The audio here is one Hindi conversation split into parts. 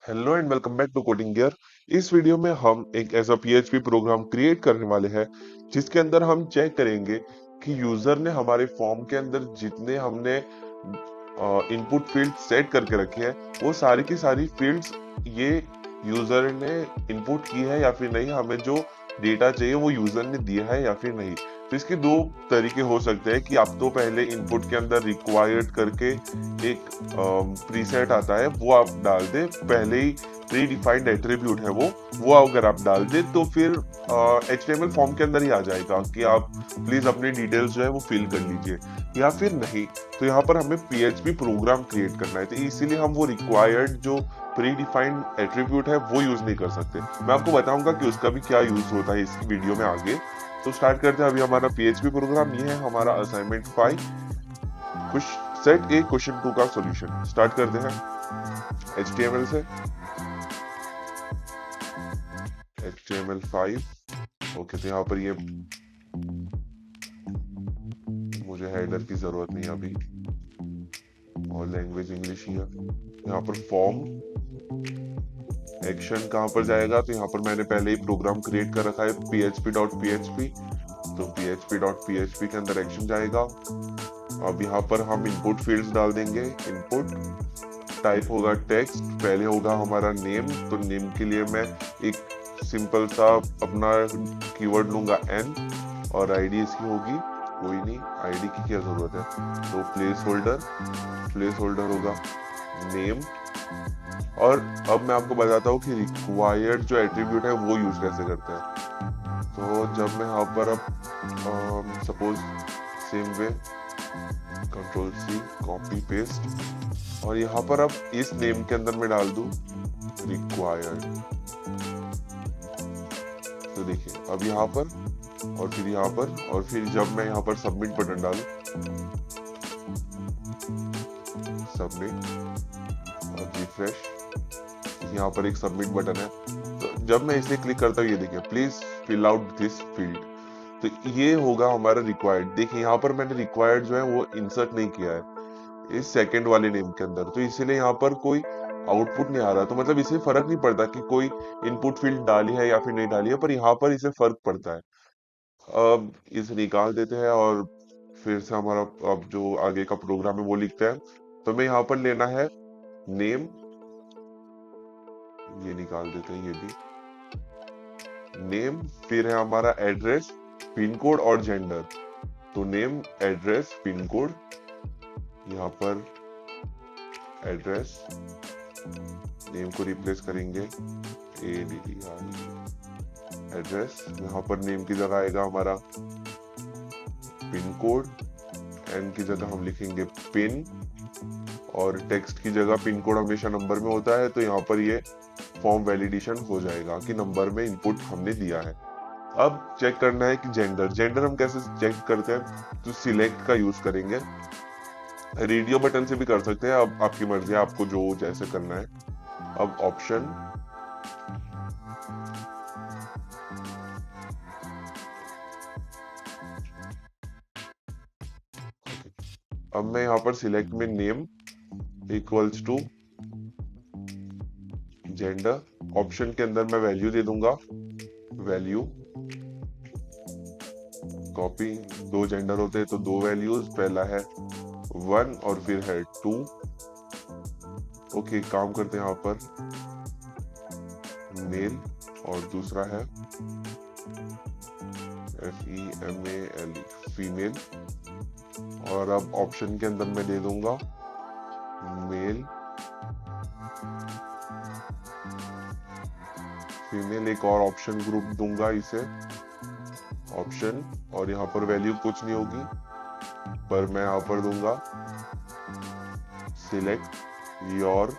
Hello and welcome back to coding gear. इस वीडियो में हम एक ऐसा पीएचपी प्रोग्राम क्रिएट करने वाले हैं जिसके अंदर हम चेक करेंगे कि यूजर ने हमारे फॉर्म के अंदर जितने हमने इनपुट फील्ड सेट करके रखे हैं वो सारी की सारी फील्ड्स ये यूजर ने इनपुट की है या फिर नहीं, हमें जो डेटा चाहिए वो यूजर ने दिया है या फिर नहीं। तो इसके दो तरीके हो सकते हैं कि आप तो पहले इनपुट के अंदर रिक्वायर्ड करके एक प्रीसेट आता है वो आप डाल दे, पहले ही प्री डिफाइंड एट्रीब्यूट है वो अगर आप डाल दे तो फिर HTML फॉर्म के अंदर ही आ जाएगा कि आप प्लीज अपनी डिटेल्स जो है वो फिल कर लीजिए, या फिर नहीं तो यहाँ पर हमें PHP प्रोग्राम क्रिएट करना है, तो इसीलिए हम वो रिक्वायर्ड जो प्री डिफाइंड एट्रीब्यूट है वो यूज नहीं कर सकते। मैं आपको बताऊंगा कि उसका भी क्या यूज होता है इस वीडियो में आगे। तो स्टार्ट करते हैं। अभी हमारा PHP प्रोग्राम ये है हमारा असाइनमेंट 5 कुछ सेट ए क्वेश्चन 2 का सॉल्यूशन। स्टार्ट करते हैं HTML से। HTML5 ओके, तो यहाँ पर ये मुझे हेडर की जरूरत नहीं अभी, और लैंग्वेज इंग्लिश ही है। यहाँ पर फॉर्म एक्शन कहाँ पर जाएगा, तो यहाँ पर मैंने पहले ही प्रोग्राम क्रिएट कर रखा है php.php, तो php.php के अंदर एक्शन जाएगा। अब यहाँ पर हम इनपुट फील्ड्स डाल देंगे। इनपुट टाइप होगा टेक्स्ट, पहले होगा हमारा नेम, तो नेम के लिए मैं एक सिंपल सा अपना कीवर्ड लूंगा n, और आईडी इसकी होगी कोई नहीं, आईडी की क्या जरूरत है, तो प्लेस होल्डर होगा नेम। और अब मैं आपको बताता हूँ कि रिक्वायर्ड जो एट्रीब्यूट है वो यूज कैसे करते हैं। तो जब मैं यहाँ पर अब suppose same way Ctrl+C copy paste, और यहाँ पर अब इस नेम के अंदर मैं डाल दूं रिक्वायर्ड, तो देखिए अब यहाँ पर और फिर यहाँ पर, और फिर जब मैं यहाँ पर सबमिट बटन डालूं, सबमिट और रिफ्रेश, यहाँ पर एक सबमिट बटन है, तो जब मैं इसे क्लिक करता हूँ ये देखिए please fill out this field, तो ये होगा हमारा रिक्वायर्ड। देखिए यहाँ पर मैंने रिक्वायर्ड जो है वो इंसर्ट नहीं किया है इस सेकंड वाले नेम के अंदर, तो इसीलिए यहाँ पर कोई आउटपुट नहीं आ रहा। तो मतलब इसे फर्क नहीं पड़ता कि कोई इनपुट फील्ड डाली है या फिर नहीं डाली है, पर यहाँ पर इसे फर्क पड़ता है। अब इसे निकाल देते हैं और फिर से हमारा अब जो आगे का प्रोग्राम है वो लिखते हैं। तो मैं यहाँ पर लेना है नेम, ये निकाल देते हैं, ये भी नेम, फिर है हमारा एड्रेस, पिन कोड और जेंडर, तो नेम एड्रेस पिन कोड, यहाँ पर एड्रेस, नेम को रिप्लेस करेंगे ADDR, एड्रेस, यहाँ पर नेम की जगह आएगा हमारा पिन कोड, एन की जगह हम लिखेंगे पिन, और टेक्स्ट की जगह पिन कोड हमेशा नंबर में होता है, तो यहाँ पर ये फॉर्म वैलिडेशन हो जाएगा कि नंबर में इनपुट हमने दिया है। अब चेक करना है कि जेंडर हम कैसे चेक करते हैं, तो सिलेक्ट का यूज करेंगे, रेडियो बटन से भी कर सकते हैं, अब आपकी मर्जी है आपको जो जैसे करना है। अब ऑप्शन, अब मैं यहाँ पर सिलेक्ट में name equals to gender, option के अंदर मैं वैल्यू दे दूंगा, वैल्यू कॉपी, दो जेंडर होते हैं तो दो वैल्यूज, पहला है 1 और फिर है 2। ओके, काम करते हैं यहाँ पर मेल, और दूसरा है FEMALE फीमेल, और अब ऑप्शन के अंदर मैं दे दूंगा मेल फीमेल, एक और ऑप्शन ग्रुप दूंगा इसे ऑप्शन, और यहाँ पर वैल्यू कुछ नहीं होगी, पर मैं यहाँ पर दूंगा सिलेक्ट योर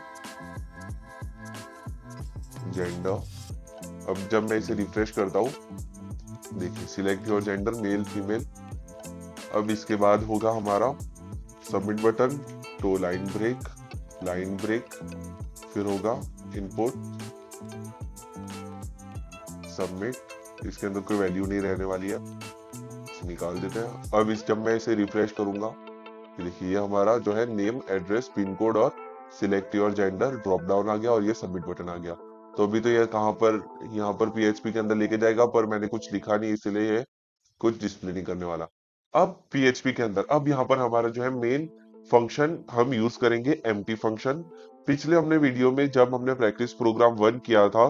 जेंडर। अब जब मैं इसे रिफ्रेश करता हूँ देखिए select your gender male female. अब इसके बाद होगा हमारा सबमिट बटन, तो लाइन ब्रेक, फिर होगा इनपुट सबमिट, इसके अंदर कोई वैल्यू नहीं रहने वाली है, इसे निकाल देते हैं। अब जब मैं इसे रिफ्रेश करूंगा देखिए ये हमारा जो है नेम एड्रेस पिन कोड और select your gender drop down आ गया और ये सबमिट बटन आ गया। तो अभी तो ये कहाँ पर, यहाँ पर पीएचपी के अंदर लेके जाएगा, पर मैंने कुछ लिखा नहीं इसलिए ये कुछ डिस्प्ले नहीं करने वाला। अब पीएचपी के अंदर अब यहाँ पर हमारा जो है मेन फंक्शन हम यूज करेंगे एम्प्टी फंक्शन। पिछले हमने वीडियो में जब हमने प्रैक्टिस प्रोग्राम 1 किया था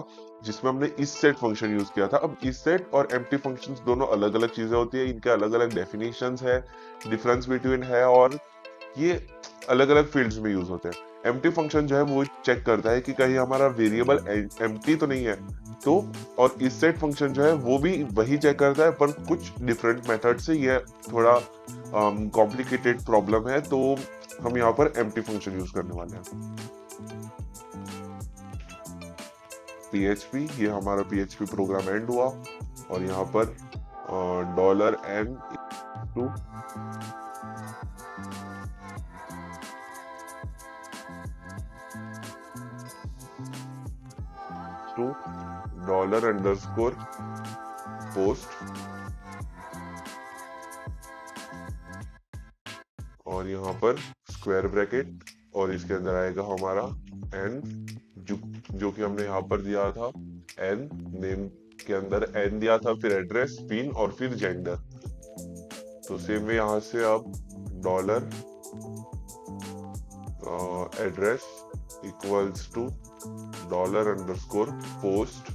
जिसमें हमने इस सेट फंक्शन यूज किया था। अब इस सेट और एम्प्टी फंक्शंस दोनों अलग अलग चीजें होती है, इनके अलग अलग डेफिनेशंस है, डिफरेंस बिटवीन है, और ये अलग अलग फील्ड्स में यूज होते हैं। एम्प्टी फंक्शन जो है वो चेक करता है कि कहीं हमारा वेरिएबल एम्प्टी तो नहीं है। तो और इस सेट फंक्शन जो है वो भी वही चेक करता है, पर कुछ डिफरेंट मेथड से। ये थोड़ा कॉम्प्लिकेटेड प्रॉब्लम है, तो हम यहाँ पर एम्प्टी फंक्शन यूज करने वाले हैं। पीएचपी, ये हमारा पीएचपी प्रोग्राम एंड हुआ और यहाँ पर $n टू $_post और यहाँ पर स्क्वायर ब्रैकेट और इसके अंदर आएगा हमारा n, जो कि हमने यहाँ पर दिया था n, नेम के अंदर n दिया था, फिर एड्रेस, पिन और फिर जेंडर। तो सेम वे यहाँ से अब dollar address equals to $_post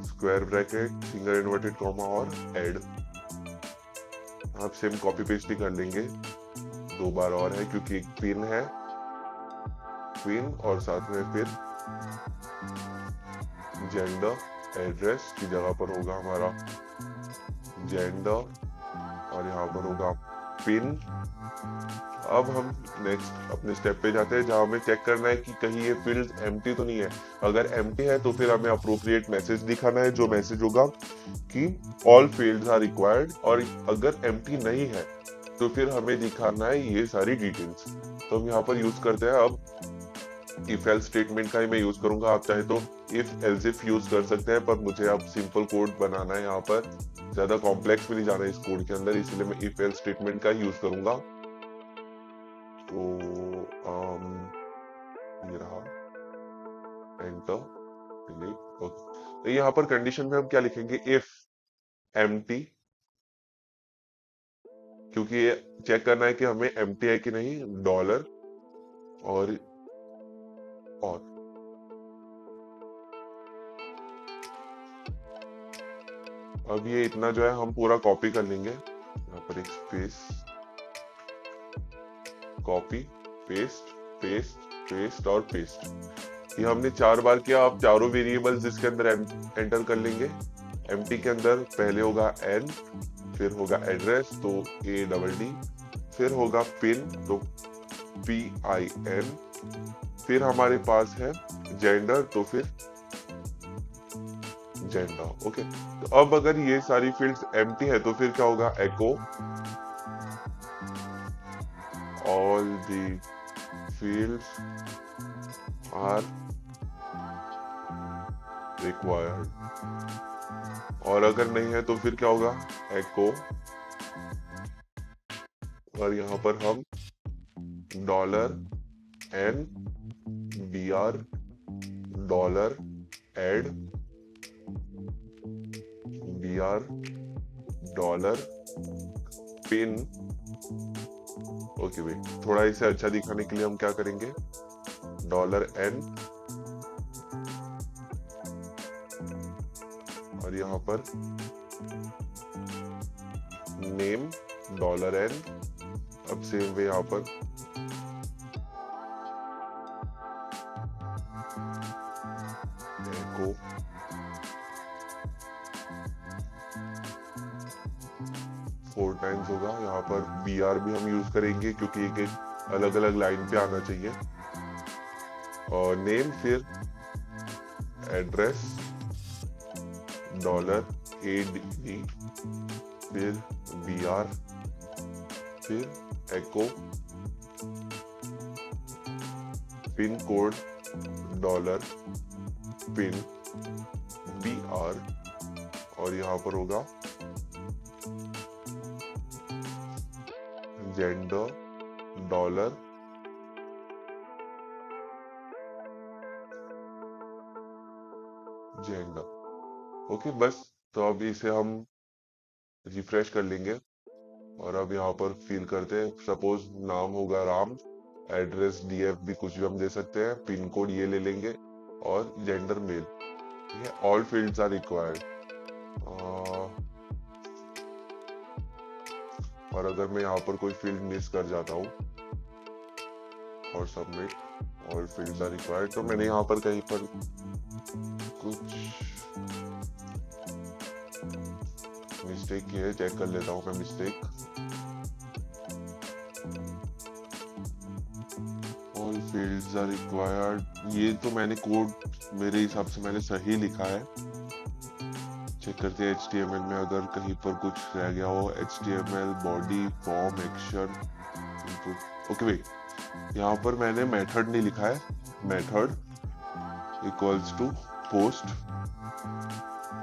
square bracket single inverted comma और ऐड। आप सेम कॉपी पेस्ट ही कर लेंगे, 2 बार और है क्योंकि एक पिन है, पिन और साथ में फिर जेंडर एड्रेस की जगह पर होगा हमारा जेंडर और यहाँ पर होगा पिन। अब हम नेक्स्ट अपने स्टेप पे जाते हैं जहां हमें चेक करना है कि कहीं ये फील्ड एम्प्टी तो नहीं है। अगर एम्प्टी है तो फिर हमें अप्रोप्रिएट मैसेज दिखाना है, जो मैसेज होगा कि ऑल फील्ड्स आर रिक्वायर्ड। और अगर एम्प्टी नहीं है तो फिर हमें दिखाना है ये सारी डिटेल्स। तो हम यहाँ पर यूज करते हैं अब इफ एल्स स्टेटमेंट का ही मैं यूज करूंगा। आप चाहे तो इफ एल्स इफ यूज कर सकते हैं, पर मुझे अब सिंपल कोड बनाना है, यहाँ पर ज्यादा कॉम्प्लेक्स में नहीं जाना है इस कोड के अंदर, इसलिए मैं इफ एल्स स्टेटमेंट का यूज करूंगा। तो ये रहा एंटर डिलीट। ओके, तो यहाँ पर कंडीशन में हम क्या लिखेंगे, इफ एम्प्टी, क्योंकि ये चेक करना है कि हमें एम्प्टी है कि नहीं, डॉलर और अब ये इतना जो है हम पूरा कॉपी कर लेंगे, यहाँ पर एक space, copy paste paste paste और पेस्ट। ये हमने 4 बार किया। आप चारों वेरिएबल्स इसके अंदर एंटर कर लेंगे। एम्प्टी के अंदर पहले होगा n, फिर होगा एड्रेस तो ADD, फिर होगा पिन तो PIN, फिर हमारे पास है जेंडर तो फिर जेंडर। ओके, तो अब अगर ये सारी फील्ड्स एम्प्टी है तो फिर क्या होगा, एको all the fields are required। और अगर नहीं है तो फिर क्या होगा, एको, और यहाँ पर हम $n br $add br $pin। Okay भाई, थोड़ा इसे अच्छा दिखाने के लिए हम क्या करेंगे, $n और यहाँ पर नेम $n। अब सेम वे यहाँ पर एको फोर टाइम्स होगा। यहाँ पर BR भी हम यूज करेंगे क्योंकि एक एक अलग अलग लाइन पे आना चाहिए। और नेम, फिर एड्रेस $ADD, फिर BR, फिर एको पिन कोड $PIN BR और यहाँ पर होगा जेंडर जेंडर। ओके, बस तो अब इसे हम रिफ्रेश कर लेंगे और अब यहाँ पर फिल करते हैं। सपोज नाम होगा राम, एड्रेस डीएफ भी कुछ भी हम दे सकते हैं, पिन कोड ये ले लेंगे और जेंडर मेल। ठीक है, ऑल फील्ड्स आर रिक्वायर्ड। और अगर मैं यहाँ पर कोई फील्ड मिस कर जाता हूँ और submit, all fields are required, तो मैंने यहाँ पर कहीं पर कुछ मिस्टेक की है, चेक कर लेता हूँ मैं mistake. All fields are required, ये तो मैंने कोड मेरे हिसाब से मैंने सही लिखा है। चेक करते हैं HTML में अगर कहीं पर कुछ रह गया हो। HTML body form action input. Okay भाई, यहाँ पर मैंने मेथड नहीं लिखा है। Method equals to post.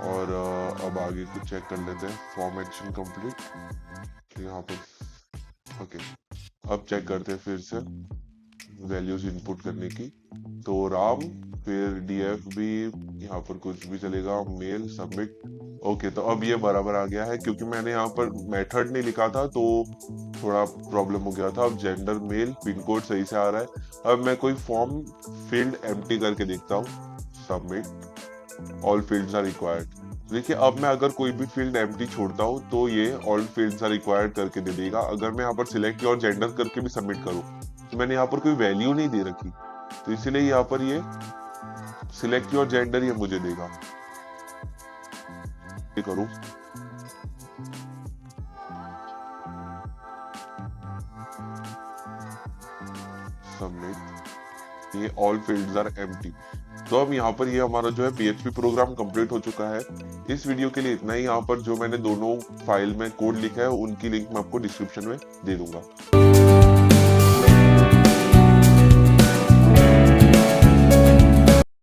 और अब आगे कुछ चेक कर लेते हैं। फॉर्म एक्शन कंप्लीट यहाँ पर। ओके, अब चेक करते हैं फिर से वैल्यूज इनपुट करने की। तो राम, फिर डीएफ भी यहाँ पर कुछ भी चलेगा, मेल, सबमिट। ओके, तो अब ये बराबर आ गया है क्योंकि मैंने यहाँ पर मेथड नहीं लिखा था तो थोड़ा प्रॉब्लम हो गया था। अब जेंडर मेल, पिन कोड सही से आ रहा है। अब मैं कोई फॉर्म फील्ड एम्प्टी करके देखता हूँ। Submit, all fields are required. देखिए, अब मैं अगर कोई भी फील्ड एम्प्टी छोड़ता हूँ तो ये ऑल फील्ड्स आर रिक्वायर्ड करके दे देगा। अगर मैं यहाँ पर सिलेक्ट और जेंडर करके भी सबमिट करूँ तो मैंने यहाँ पर कोई वैल्यू नहीं दे रखी, तो इसीलिए यहाँ पर ये सिलेक्ट योर जेंडर ये मुझे देगा। ये करूं, सबमिट, ये ऑल फील्ड्स आर एम्प्टी। तो अब यहाँ पर ये हमारा जो है PHP प्रोग्राम कंप्लीट हो चुका है। इस वीडियो के लिए इतना ही। यहाँ पर जो मैंने दोनों फाइल में कोड लिखा है उनकी लिंक मैं आपको डिस्क्रिप्शन में दे दूंगा।